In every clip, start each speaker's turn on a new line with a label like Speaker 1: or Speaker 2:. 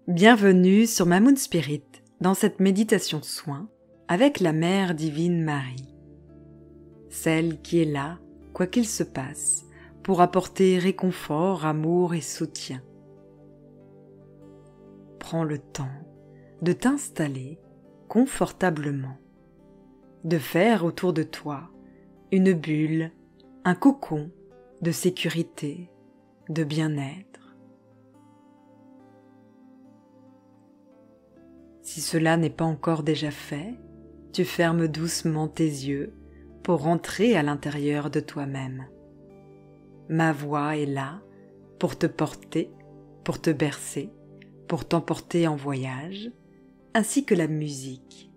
Speaker 1: Bienvenue sur Mamoun Spirit dans cette méditation soin avec la Mère Divine Marie. Celle qui est là, quoi qu'il se passe, pour apporter réconfort, amour et soutien. Prends le temps de t'installer confortablement, de faire autour de toi une bulle, un cocon de sécurité, de bien-être. Si cela n'est pas encore déjà fait, tu fermes doucement tes yeux pour rentrer à l'intérieur de toi-même. Ma voix est là pour te porter, pour te bercer, pour t'emporter en voyage, ainsi que la musique.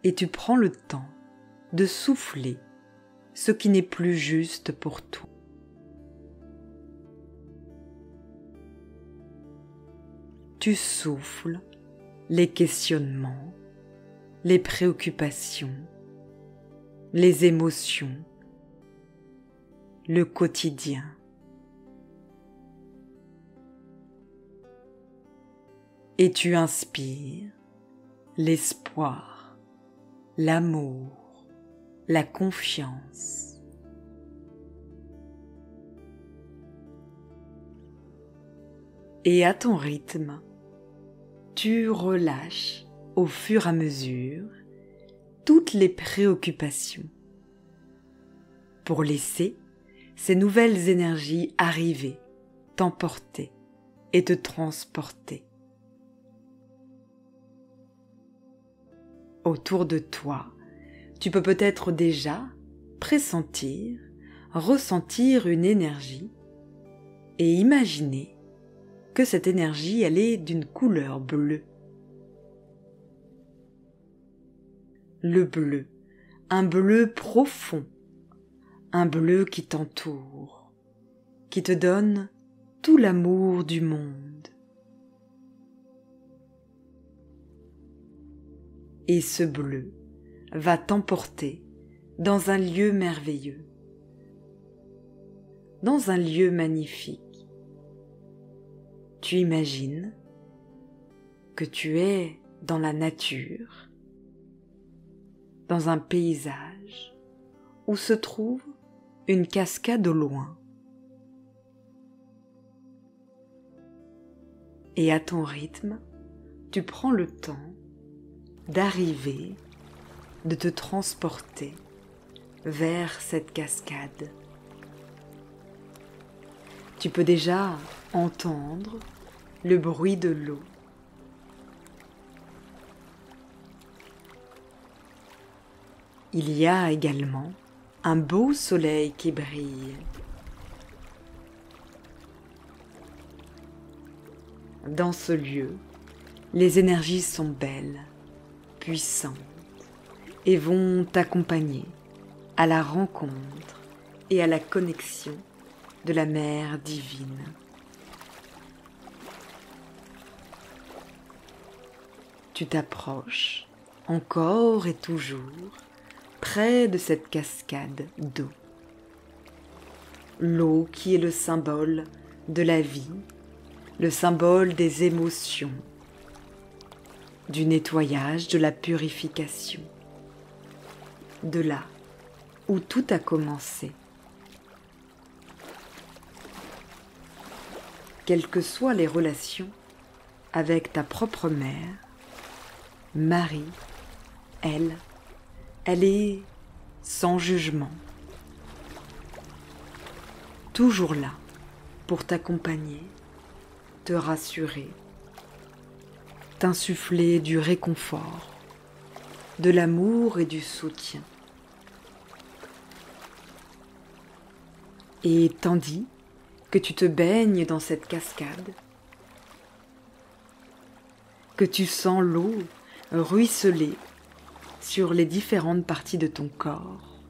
Speaker 1: Et tu prends le temps de souffler ce qui n'est plus juste pour toi. Tu souffles les questionnements, les préoccupations, les émotions, le quotidien. Et tu inspires l'espoir, l'amour, la confiance. Et à ton rythme, tu relâches au fur et à mesure toutes les préoccupations pour laisser ces nouvelles énergies arriver, t'emporter et te transporter. Autour de toi, tu peux peut-être déjà pressentir, ressentir une énergie et imaginer que cette énergie, elle est d'une couleur bleue. Le bleu, un bleu profond, un bleu qui t'entoure, qui te donne tout l'amour du monde. Et ce bleu va t'emporter dans un lieu merveilleux, dans un lieu magnifique. Tu imagines que tu es dans la nature, dans un paysage où se trouve une cascade au loin. Et à ton rythme, tu prends le temps d'arriver, de te transporter vers cette cascade. Tu peux déjà entendre le bruit de l'eau. Il y a également un beau soleil qui brille. Dans ce lieu, les énergies sont belles, puissantes et vont t'accompagner à la rencontre et à la connexion de la Mère Divine. Tu t'approches encore et toujours près de cette cascade d'eau. L'eau qui est le symbole de la vie, le symbole des émotions, du nettoyage, de la purification, de là où tout a commencé. Quelles que soient les relations avec ta propre mère, Marie, elle est sans jugement, toujours là pour t'accompagner, te rassurer, t'insuffler du réconfort, de l'amour et du soutien. Et tandis que tu te baignes dans cette cascade, que tu sens l'eau ruisseler sur les différentes parties de ton corps,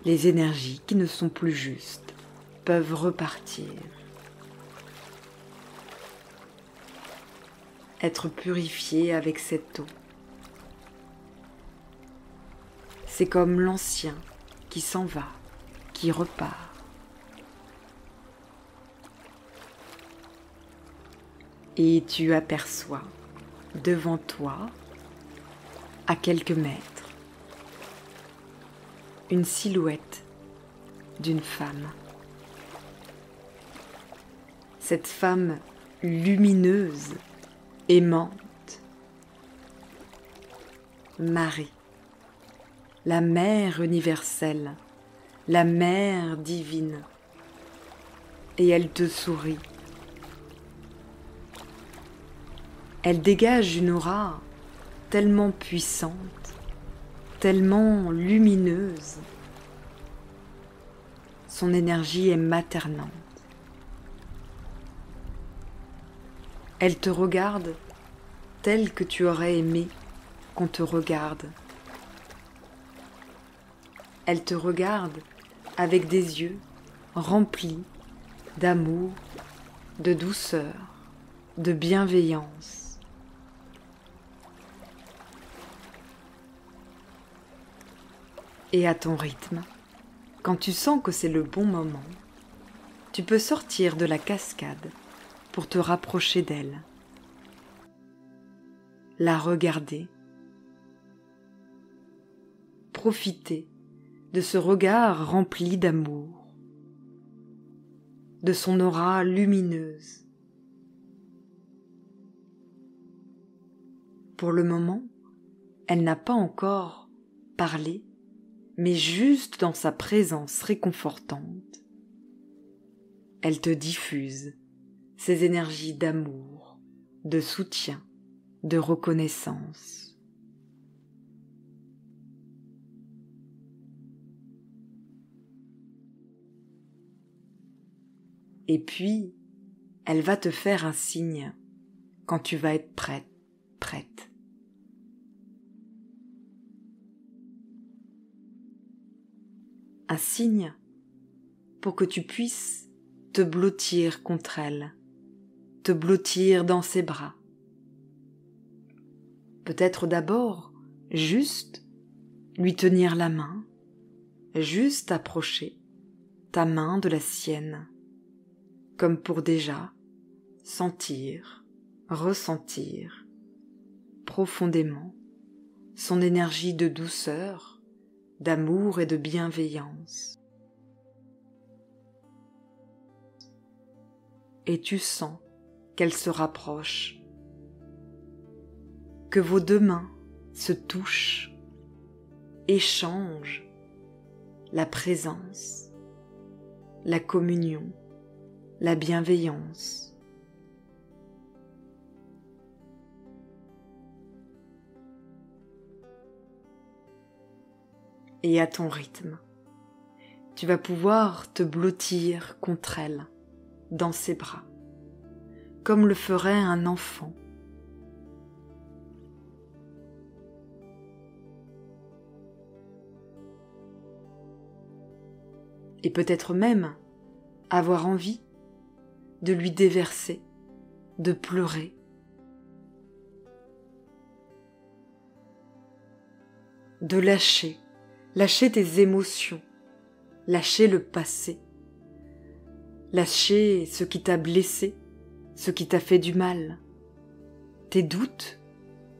Speaker 1: les énergies qui ne sont plus justes peuvent repartir, être purifiées avec cette eau. C'est comme l'ancien qui s'en va, qui repart. Et tu aperçois devant toi, à quelques mètres, une silhouette d'une femme. Cette femme lumineuse, aimante, Marie, la mère universelle, la mère divine, et elle te sourit. Elle dégage une aura tellement puissante, tellement lumineuse. Son énergie est maternante. Elle te regarde telle que tu aurais aimé qu'on te regarde. Elle te regarde avec des yeux remplis d'amour, de douceur, de bienveillance. Et à ton rythme, quand tu sens que c'est le bon moment, tu peux sortir de la cascade pour te rapprocher d'elle, la regarder, profiter de ce regard rempli d'amour, de son aura lumineuse. Pour le moment, elle n'a pas encore parlé, mais juste dans sa présence réconfortante, elle te diffuse ses énergies d'amour, de soutien, de reconnaissance. Et puis, elle va te faire un signe quand tu vas être prête. Un signe pour que tu puisses te blottir contre elle, te blottir dans ses bras. Peut-être d'abord juste lui tenir la main, juste approcher ta main de la sienne, comme pour déjà sentir, ressentir profondément son énergie de douceur, d'amour et de bienveillance. Et tu sens qu'elle se rapproche, que vos deux mains se touchent, échangent la présence, la communion, la bienveillance. Et à ton rythme, tu vas pouvoir te blottir contre elle, dans ses bras, comme le ferait un enfant. Et peut-être même avoir envie de lui déverser, de pleurer, de lâcher tes émotions, lâcher le passé, lâcher ce qui t'a blessé, ce qui t'a fait du mal, tes doutes,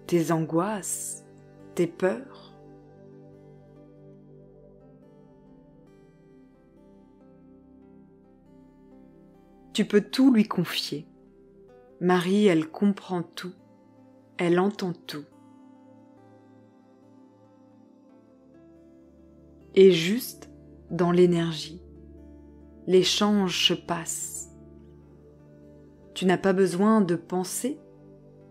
Speaker 1: tes angoisses, tes peurs. Tu peux tout lui confier. Marie, elle comprend tout, elle entend tout. Et juste dans l'énergie, l'échange se passe. Tu n'as pas besoin de penser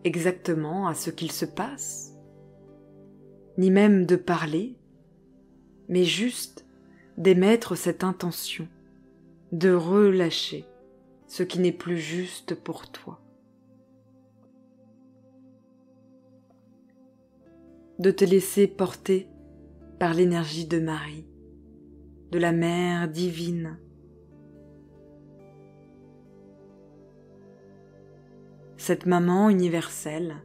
Speaker 1: exactement à ce qu'il se passe, ni même de parler, mais juste d'émettre cette intention, de relâcher ce qui n'est plus juste pour toi. De te laisser porter par l'énergie de Marie, de la Mère divine. Cette maman universelle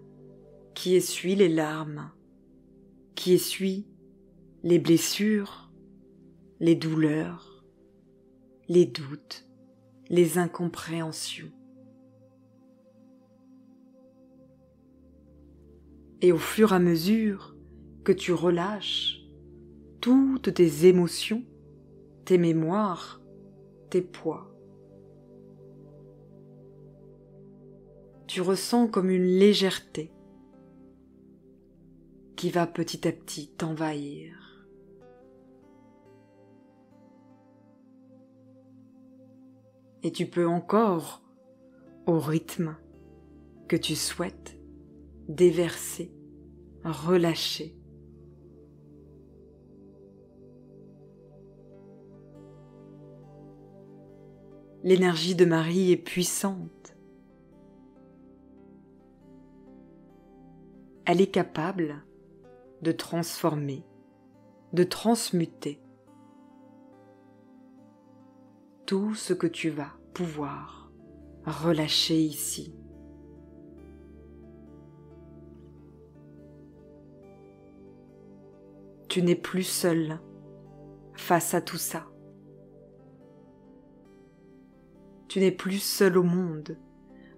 Speaker 1: qui essuie les larmes, qui essuie les blessures, les douleurs, les doutes, les incompréhensions. Et au fur et à mesure que tu relâches toutes tes émotions, tes mémoires, tes poids, tu ressens comme une légèreté qui va petit à petit t'envahir. Et tu peux encore, au rythme que tu souhaites, déverser, relâcher. L'énergie de Marie est puissante. Elle est capable de transformer, de transmuter tout ce que tu vas pouvoir relâcher ici. Tu n'es plus seul face à tout ça. Tu n'es plus seul au monde.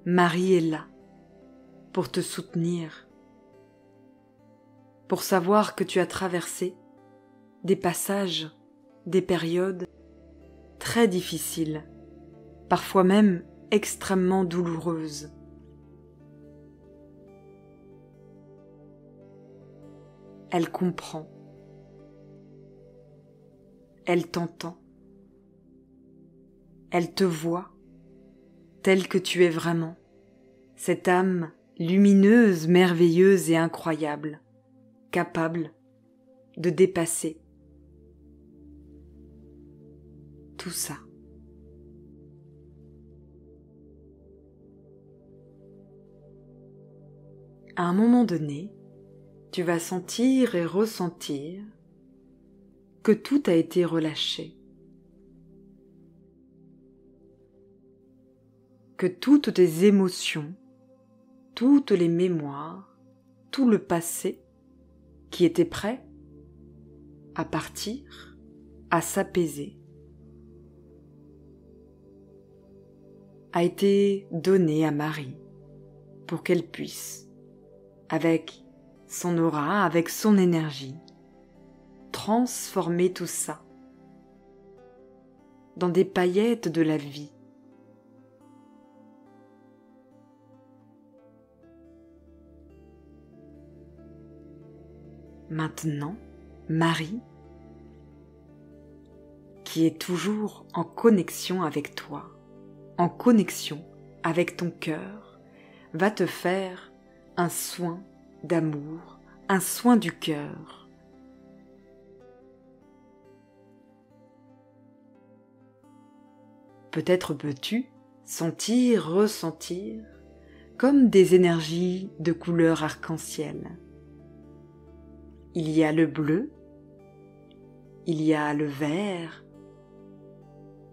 Speaker 1: Marie est là pour te soutenir, pour savoir que tu as traversé des passages, des périodes très difficiles, parfois même extrêmement douloureuses. Elle comprend. Elle t'entend. Elle te voit telle que tu es vraiment, cette âme lumineuse, merveilleuse et incroyable, capable de dépasser tout ça. À un moment donné, tu vas sentir et ressentir que tout a été relâché, que toutes tes émotions, toutes les mémoires, tout le passé qui était prêt à partir, à s'apaiser, a été donné à Marie pour qu'elle puisse, avec son aura, avec son énergie, transformer tout ça dans des paillettes de la vie. Maintenant, Marie, qui est toujours en connexion avec toi, en connexion avec ton cœur, va te faire un soin d'amour, un soin du cœur. Peut-être peux-tu sentir, ressentir comme des énergies de couleur arc-en-ciel. Il y a le bleu, il y a le vert,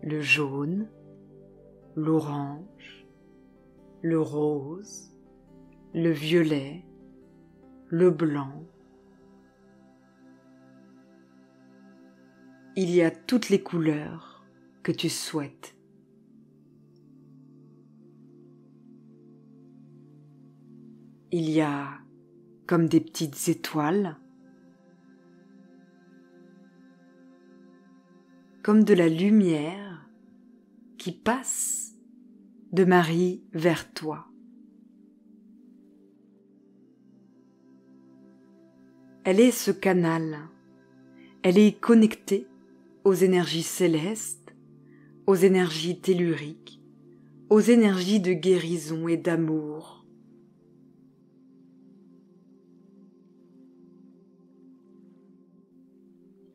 Speaker 1: le jaune, l'orange, le rose, le violet, le blanc. Il y a toutes les couleurs que tu souhaites. Il y a comme des petites étoiles, comme de la lumière qui passe de Marie vers toi. Elle est ce canal, elle est connectée aux énergies célestes, aux énergies telluriques, aux énergies de guérison et d'amour.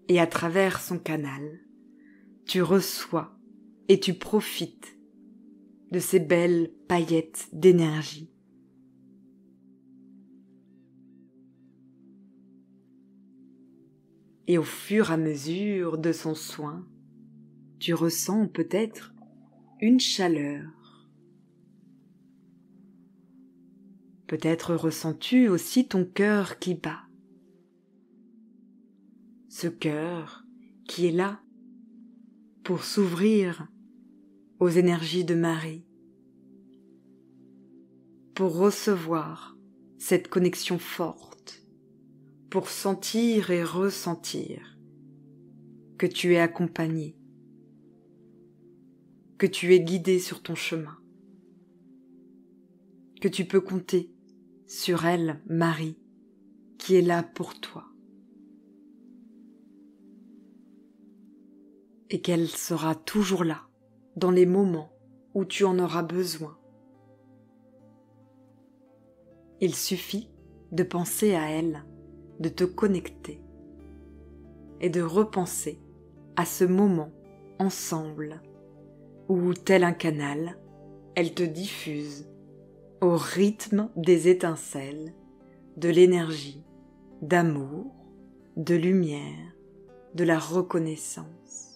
Speaker 1: Et à travers son canal, tu reçois et tu profites de ces belles paillettes d'énergie. Et au fur et à mesure de son soin, tu ressens peut-être une chaleur. Peut-être ressens-tu aussi ton cœur qui bat. ce cœur qui est là pour s'ouvrir aux énergies de Marie, pour recevoir cette connexion forte, pour sentir et ressentir que tu es accompagné, que tu es guidé sur ton chemin, que tu peux compter sur elle, Marie, qui est là pour toi, et qu'elle sera toujours là dans les moments où tu en auras besoin. Il suffit de penser à elle, de te connecter et de repenser à ce moment ensemble où, tel un canal, elle te diffuse au rythme des étincelles, de l'énergie, d'amour, de lumière, de la reconnaissance.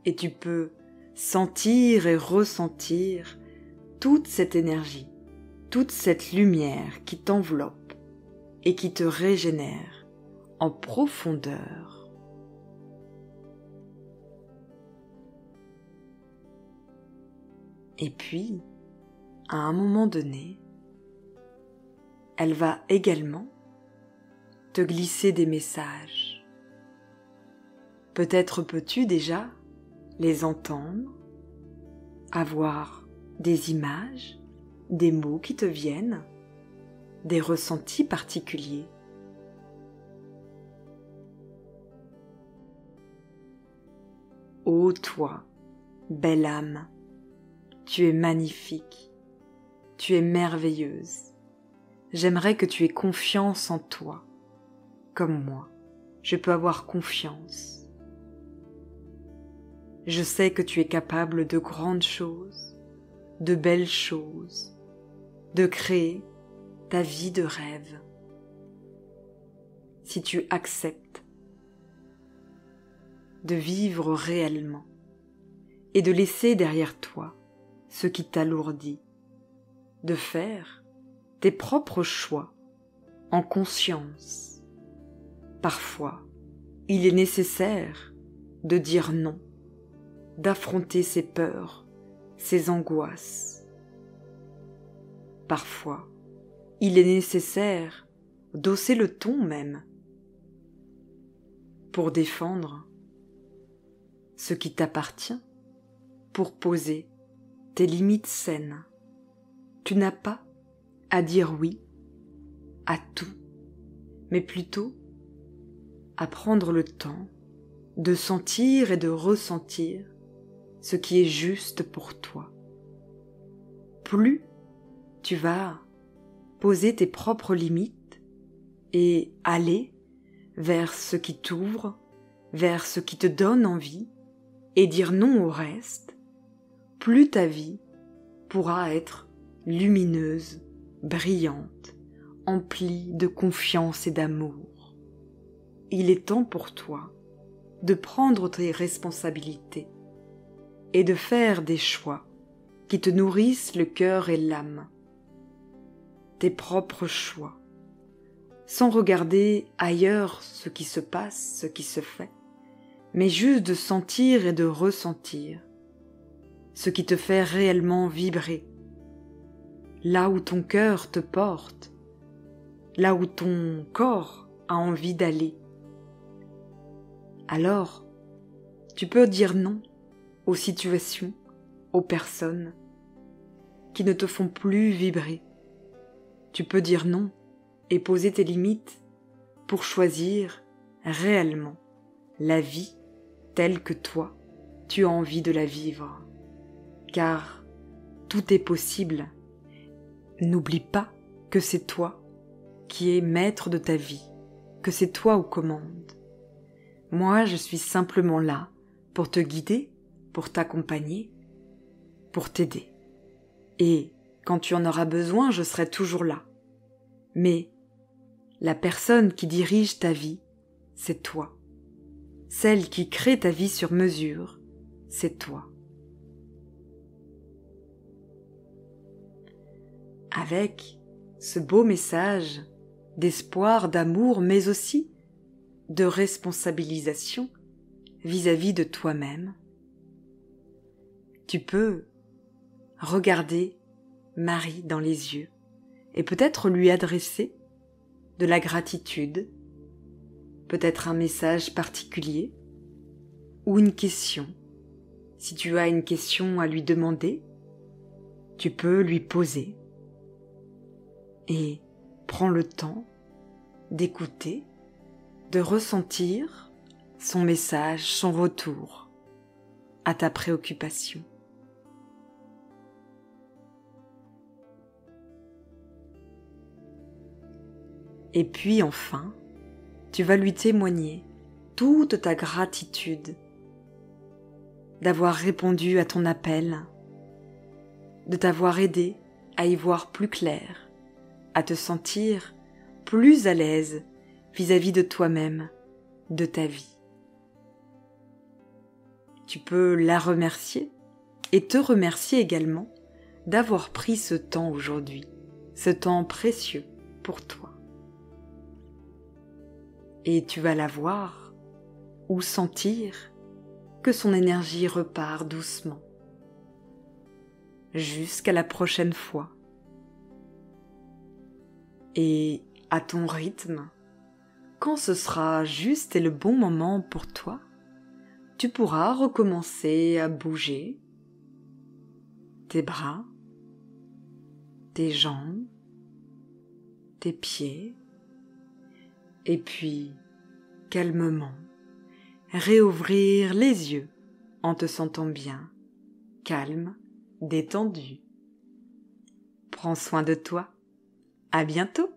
Speaker 1: Et tu peux sentir et ressentir toute cette énergie, toute cette lumière qui t'enveloppe et qui te régénère en profondeur. Et puis, à un moment donné, elle va également te glisser des messages. Peut-être peux-tu déjà les entendre, avoir des images, des mots qui te viennent, des ressentis particuliers. Ô toi, belle âme, tu es magnifique, tu es merveilleuse. J'aimerais que tu aies confiance en toi, comme moi, je peux avoir confiance. Je sais que tu es capable de grandes choses, de belles choses, de créer ta vie de rêve. Si tu acceptes de vivre réellement et de laisser derrière toi ce qui t'alourdit, de faire tes propres choix en conscience. Parfois, il est nécessaire de dire non, d'affronter ses peurs, ses angoisses. Parfois, il est nécessaire d'hausser le ton même pour défendre ce qui t'appartient, pour poser tes limites saines. Tu n'as pas à dire oui à tout, mais plutôt à prendre le temps de sentir et de ressentir ce qui est juste pour toi. Plus tu vas poser tes propres limites et aller vers ce qui t'ouvre, vers ce qui te donne envie, et dire non au reste, plus ta vie pourra être lumineuse, brillante, emplie de confiance et d'amour. Il est temps pour toi de prendre tes responsabilités et de faire des choix qui te nourrissent le cœur et l'âme. Tes propres choix, sans regarder ailleurs ce qui se passe, ce qui se fait, mais juste de sentir et de ressentir ce qui te fait réellement vibrer, là où ton cœur te porte, là où ton corps a envie d'aller. Alors, tu peux dire non aux situations, aux personnes qui ne te font plus vibrer. Tu peux dire non et poser tes limites pour choisir réellement la vie telle que toi, tu as envie de la vivre. Car tout est possible. N'oublie pas que c'est toi qui es maître de ta vie, que c'est toi aux commandes. Moi, je suis simplement là pour te guider, pour t'accompagner, pour t'aider. Et quand tu en auras besoin, je serai toujours là. Mais la personne qui dirige ta vie, c'est toi. Celle qui crée ta vie sur mesure, c'est toi. Avec ce beau message d'espoir, d'amour, mais aussi de responsabilisation vis-à-vis de toi-même. Tu peux regarder Marie dans les yeux et peut-être lui adresser de la gratitude, peut-être un message particulier ou une question. Si tu as une question à lui demander, tu peux lui poser et prends le temps d'écouter, de ressentir son message, son retour à ta préoccupation. Et puis enfin, tu vas lui témoigner toute ta gratitude d'avoir répondu à ton appel, de t'avoir aidé à y voir plus clair, à te sentir plus à l'aise vis-à-vis de toi-même, de ta vie. Tu peux la remercier et te remercier également d'avoir pris ce temps aujourd'hui, ce temps précieux pour toi. Et tu vas la voir ou sentir que son énergie repart doucement. Jusqu'à la prochaine fois. Et à ton rythme, quand ce sera juste et le bon moment pour toi, tu pourras recommencer à bouger tes bras, tes jambes, tes pieds, et puis calmement réouvrir les yeux en te sentant bien, calme, détendu. Prends soin de toi. À bientôt.